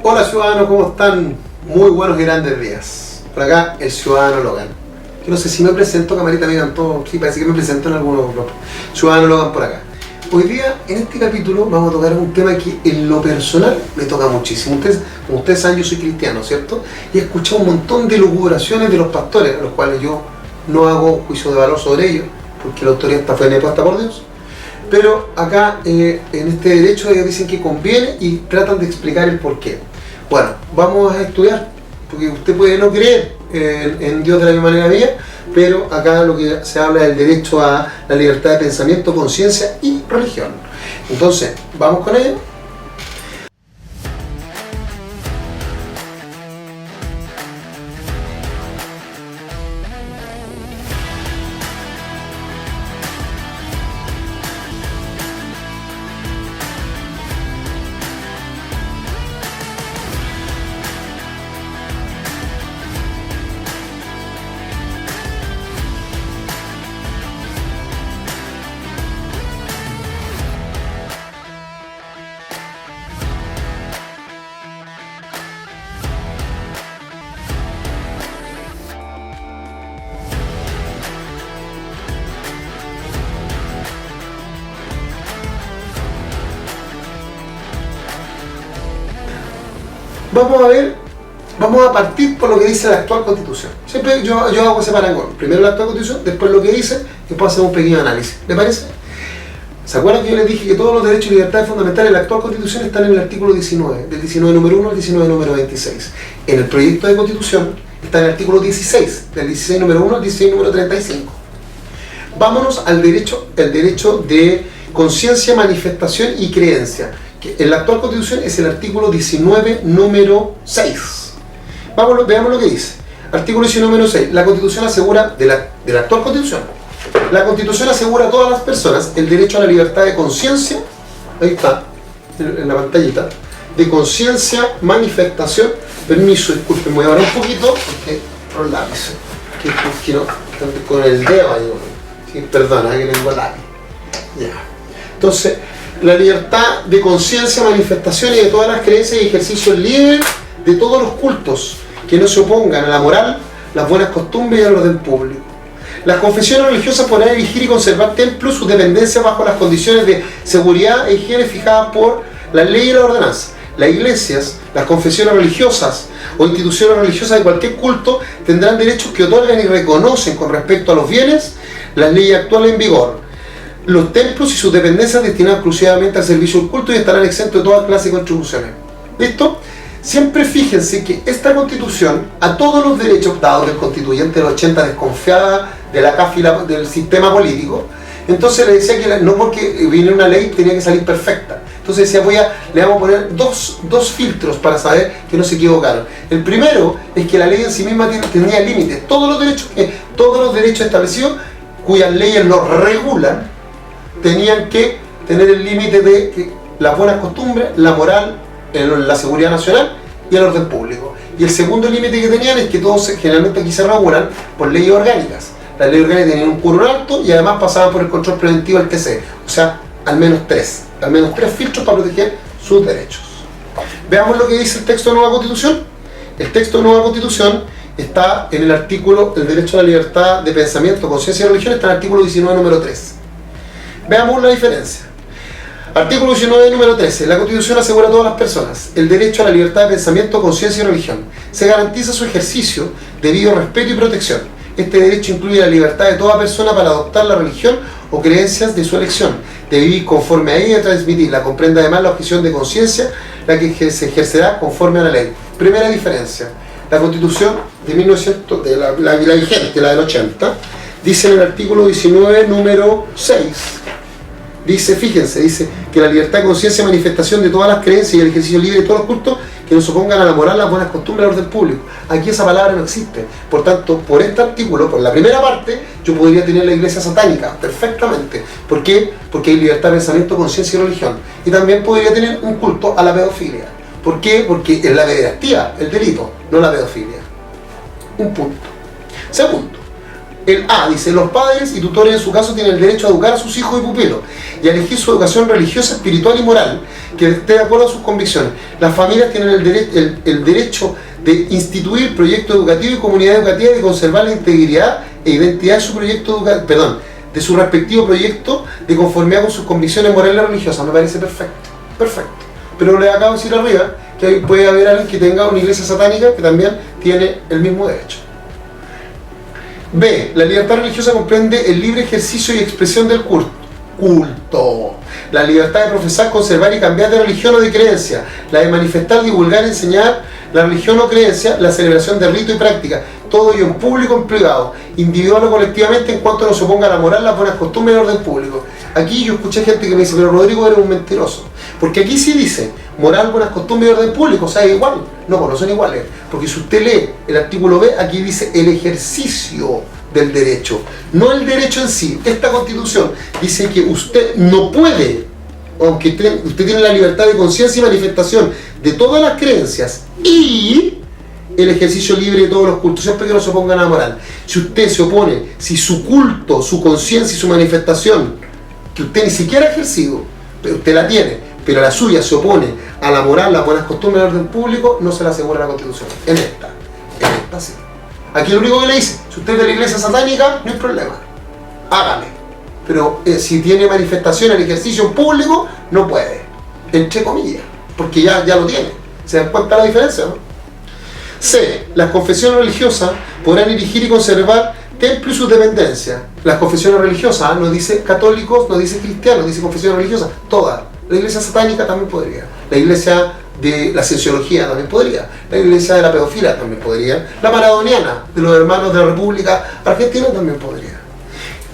Hola ciudadanos, ¿cómo están? Muy buenos y grandes días. Por acá el ciudadano Logan. Yo no sé si me presento, camarita, me todos. Sí, parece que me presento en algunos grupos. Ciudadano Logan por acá. Hoy día, en este capítulo, vamos a tocar un tema que en lo personal me toca muchísimo. Como ustedes saben, yo soy cristiano, ¿cierto? Y he escuchado un montón de lucubraciones de los pastores, a los cuales yo no hago juicio de valor sobre ellos, porque la autoridad está fue puesta por Dios. Pero acá, en este derecho, ellos dicen que conviene y tratan de explicar el porqué. Bueno, vamos a estudiar, porque usted puede no creer en Dios de la misma manera mía, pero acá lo que se habla es el derecho a la libertad de pensamiento, conciencia y religión. Entonces, vamos con ello. Vamos a partir por lo que dice la actual Constitución. Siempre yo hago ese parangón. Primero la actual Constitución, después lo que dice, después hacemos un pequeño análisis. ¿Le parece? ¿Se acuerdan que yo les dije que todos los derechos y libertades fundamentales de la actual Constitución están en el artículo 19, del 19 número 1 al 19 número 26? En el proyecto de Constitución está en el artículo 16, del 16 número 1 al 16 número 35. Vámonos al derecho de conciencia, manifestación y creencia. En la actual Constitución es el artículo 19, número 6. Veamos lo que dice. Artículo 19, número 6. La Constitución asegura, de la actual Constitución, la Constitución asegura a todas las personas el derecho a la libertad de conciencia, ahí está, en la pantallita, de conciencia, manifestación, permiso, disculpen, voy a hablar un poquito, porque los lápices, que no, con el dedo ahí, sí, perdona, que tengo lápiz. Ya. Entonces, la libertad de conciencia, manifestación y de todas las creencias y ejercicios libres de todos los cultos que no se opongan a la moral, las buenas costumbres y al orden público. Las confesiones religiosas podrán erigir y conservar templos, sus dependencias bajo las condiciones de seguridad e higiene fijadas por la ley y la ordenanza. Las iglesias, las confesiones religiosas o instituciones religiosas de cualquier culto tendrán derechos que otorgan y reconocen con respecto a los bienes las leyes actuales en vigor. Los templos y sus dependencias destinadas exclusivamente al servicio del culto y estarán exentos de toda clase de contribuciones. ¿Listo? Siempre fíjense que esta Constitución, a todos los derechos dados del constituyente del 80 desconfiada de la CAF y del sistema político, entonces le decía que no porque viniera una ley tenía que salir perfecta. Entonces decía, le vamos a poner dos filtros para saber que no se equivocaron. El primero es que la ley en sí misma tenía límites. Todos los derechos establecidos cuyas leyes los regulan tenían que tener el límite de las buenas costumbres, la moral, la seguridad nacional y el orden público. Y el segundo límite que tenían es que todos generalmente aquí se regulan por leyes orgánicas. Las leyes orgánicas tenían un quórum alto y además pasaban por el control preventivo del TC. O sea, al menos tres filtros para proteger sus derechos. Veamos lo que dice el texto de Nueva Constitución. El texto de Nueva Constitución está en el artículo, el derecho a la libertad de pensamiento, conciencia y religión, está en el artículo 19, número 3. Veamos la diferencia. Artículo 19, número 13. La Constitución asegura a todas las personas el derecho a la libertad de pensamiento, conciencia y religión. Se garantiza su ejercicio debido respeto y protección. Este derecho incluye la libertad de toda persona para adoptar la religión o creencias de su elección, de vivir conforme a ella y de transmitirla. Comprende además la objeción de conciencia, la que se ejercerá conforme a la ley. Primera diferencia. La Constitución de 1900, la vigente, la del 80, dice en el artículo 19, número 6, dice que la libertad de conciencia y manifestación de todas las creencias y el ejercicio libre de todos los cultos que no se opongan a la moral, las buenas costumbres y al orden público. Aquí esa palabra no existe. Por tanto, por este artículo, por la primera parte, yo podría tener la iglesia satánica perfectamente. ¿Por qué? Porque hay libertad de pensamiento, conciencia y religión. Y también podría tener un culto a la pedofilia. ¿Por qué? Porque es la pederastía el delito, no la pedofilia. Un punto. Segundo, el A dice, los padres y tutores en su caso tienen el derecho a educar a sus hijos y pupilos y a elegir su educación religiosa, espiritual y moral, que esté de acuerdo a sus convicciones. Las familias tienen el derecho de instituir proyectos educativos y comunidades educativas y conservar la integridad e identidad de su proyecto educativo, de su respectivo proyecto de conformidad con sus convicciones morales y religiosas. Me parece perfecto, perfecto. Pero le acabo de decir arriba que puede haber alguien que tenga una iglesia satánica que también tiene el mismo derecho. B. La libertad religiosa comprende el libre ejercicio y expresión del culto. La libertad de profesar, conservar y cambiar de religión o de creencia. La de manifestar, divulgar, enseñar la religión o creencia. La celebración de rito y práctica. Todo ello en público o en privado. Individual o colectivamente en cuanto no se oponga a la moral, las buenas costumbres y el orden público. Aquí yo escuché gente que me dice, pero Rodrigo eres un mentiroso. Porque aquí sí dice moral, buenas costumbres y orden público. O sea, es igual. No, pues no son iguales. Porque si usted lee el artículo B, aquí dice el ejercicio del derecho, no el derecho en sí. Esta Constitución dice que usted no puede, aunque usted tiene la libertad de conciencia y manifestación de todas las creencias y el ejercicio libre de todos los cultos, siempre que no se opongan a la moral. Si usted se opone, si su culto, su conciencia y su manifestación, que usted ni siquiera ha ejercido, pero usted la tiene, pero la suya se opone a la moral, las buenas costumbres y el orden público, no se la asegura la Constitución. En esta sí. Aquí lo único que le dice, si usted es de la iglesia satánica, no hay problema, hágale. Pero si tiene manifestación en ejercicio público, no puede, entre comillas, porque ya lo tiene. ¿Se dan cuenta la diferencia, no? C. Las confesiones religiosas podrán erigir y conservar templos y sus dependencias. Las confesiones religiosas, no dice católicos, no dice cristianos, dice confesiones religiosas, todas. La iglesia satánica también podría, la iglesia de la cienciología también podría, la iglesia de la pedofilia también podría, la maradoniana de los hermanos de la República Argentina también podría.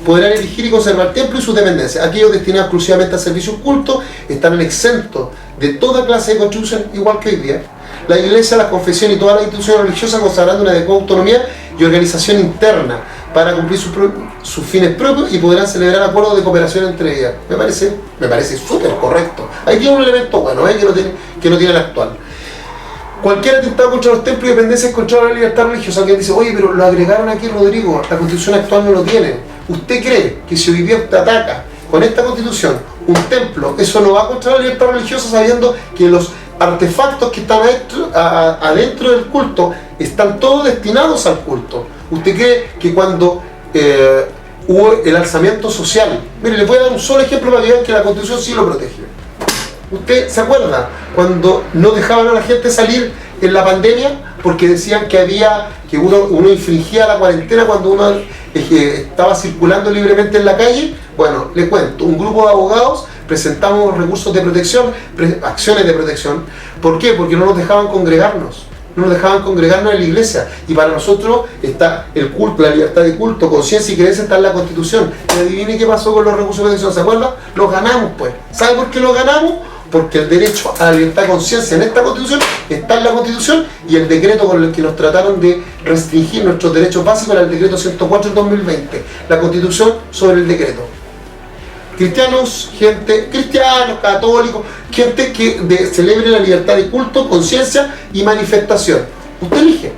Podrán erigir y conservar templos y sus dependencias. Aquellos destinados exclusivamente a servicios cultos estarán exentos de toda clase de contribución, igual que hoy día. La iglesia, la confesión y todas las instituciones religiosas consagrando una adecuada autonomía y organización interna para cumplir sus fines propios y podrán celebrar acuerdos de cooperación entre ellas. Me parece súper correcto. Ahí tiene un elemento bueno, que no tiene el actual. Cualquier atentado contra los templos y dependencias contra la libertad religiosa. Alguien dice, oye, pero lo agregaron aquí, Rodrigo, la Constitución actual no lo tiene. ¿Usted cree que si hoy día usted ataca con esta Constitución un templo, eso no va contra la libertad religiosa, sabiendo que los artefactos que están adentro del culto están todos destinados al culto? ¿Usted cree que cuando hubo el alzamiento social, mire, le voy a dar un solo ejemplo para que vean que la Constitución sí lo protege? ¿Usted se acuerda cuando no dejaban a la gente salir en la pandemia porque decían que uno infringía la cuarentena cuando uno estaba circulando libremente en la calle? Bueno, le cuento, un grupo de abogados presentamos recursos de protección, acciones de protección. ¿Por qué? Porque no nos dejaban congregarnos. No nos dejaban congregarnos en la iglesia. Y para nosotros está el culto, la libertad de culto, conciencia y creencia está en la Constitución. Y adivine qué pasó con los recursos de protección. ¿Se acuerdan? Los ganamos, pues. ¿Sabe por qué los ganamos? Porque el derecho a la libertad de conciencia en esta Constitución está en la Constitución, y el decreto con el que nos trataron de restringir nuestros derechos básicos era el decreto 104 del 2020. La Constitución sobre el decreto. Cristianos, católicos, gente que celebre la libertad de culto, conciencia y manifestación. Usted elige.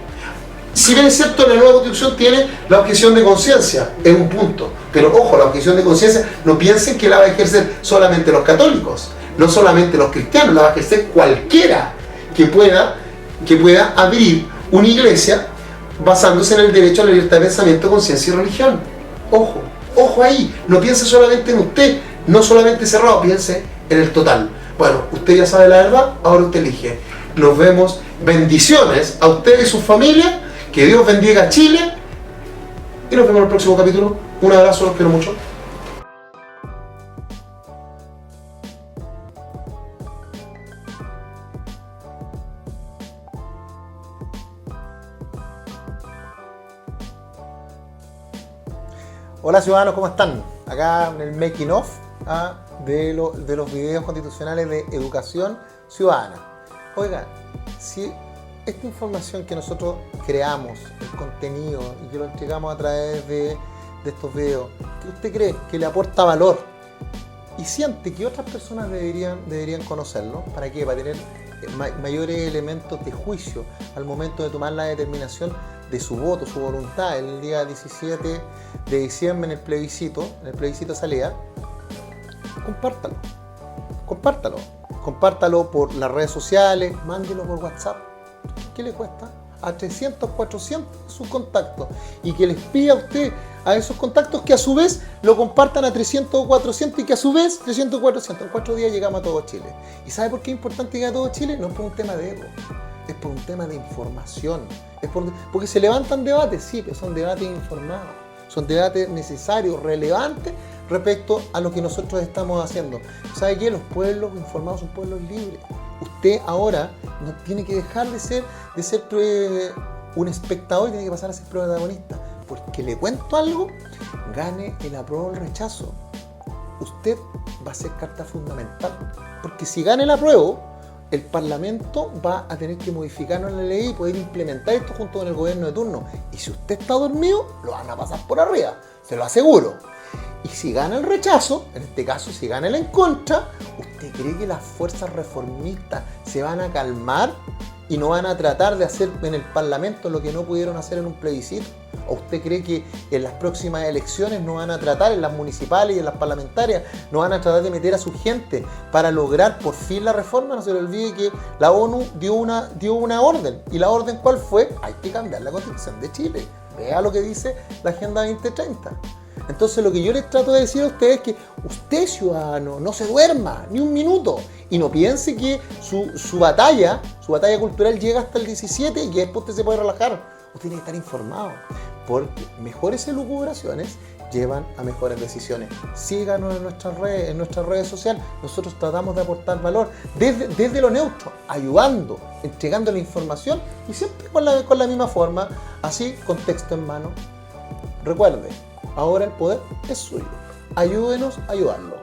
Si bien es cierto, la nueva Constitución tiene la objeción de conciencia, es un punto. Pero ojo, la objeción de conciencia, no piensen que la va a ejercer solamente los católicos, no solamente los cristianos, la va a ejercer cualquiera que pueda abrir una iglesia basándose en el derecho a la libertad de pensamiento, conciencia y religión. Ojo ahí, no piense solamente en usted, no solamente cerrado, piense en el total. Bueno, usted ya sabe la verdad, ahora usted elige. Nos vemos, bendiciones a usted y su familia, que Dios bendiga a Chile, y nos vemos en el próximo capítulo. Un abrazo, los quiero mucho. Hola ciudadanos, ¿cómo están? Acá en el making of de los videos constitucionales de educación ciudadana. Oiga, si esta información que nosotros creamos, el contenido y que lo entregamos a través de estos videos, que usted cree que le aporta valor y siente que otras personas deberían conocerlo, ¿para qué? Para tener mayores elementos de juicio al momento de tomar la determinación de su voto, su voluntad, el día 17 de diciembre en el plebiscito salida, compártalo. compártalo por las redes sociales, mándelo por WhatsApp. ¿Qué le cuesta? A 300, 400 sus contactos. Y que les pida a usted a esos contactos que a su vez lo compartan a 300 o 400 y que a su vez 300 o 400. En 4 días llegamos a todo Chile. ¿Y sabe por qué es importante llegar a todo Chile? No es por un tema de ego, es por un tema de información. Porque se levantan debates, sí, pero son debates informados. Son debates necesarios, relevantes respecto a lo que nosotros estamos haciendo. ¿Sabe qué? Los pueblos informados son pueblos libres. Usted ahora no tiene que dejar de ser un espectador y tiene que pasar a ser protagonista. Porque le cuento algo, gane el apruebo o el rechazo. Usted va a ser carta fundamental. Porque si gana el apruebo, el Parlamento va a tener que modificarnos la ley y poder implementar esto junto con el gobierno de turno. Y si usted está dormido, lo van a pasar por arriba, se lo aseguro. Y si gana el rechazo, en este caso si gana el en contra, ¿usted cree que las fuerzas reformistas se van a calmar y no van a tratar de hacer en el Parlamento lo que no pudieron hacer en un plebiscito? ¿O usted cree que en las próximas elecciones no van a tratar, en las municipales y en las parlamentarias, no van a tratar de meter a su gente para lograr por fin la reforma? No se le olvide que la ONU dio una orden. ¿Y la orden cuál fue? Hay que cambiar la Constitución de Chile. Vea lo que dice la Agenda 2030. Entonces lo que yo les trato de decir a ustedes es que usted, ciudadano, no se duerma ni un minuto y no piense que su batalla cultural llega hasta el 17 y que después usted se puede relajar. Usted tiene que estar informado, porque mejores elucubraciones llevan a mejores decisiones. Síganos en nuestras redes sociales. Nosotros tratamos de aportar valor desde lo neutro, ayudando, entregando la información y siempre con la misma forma, así con texto en mano. Recuerde, ahora el poder es suyo. Ayúdenos a ayudarlo.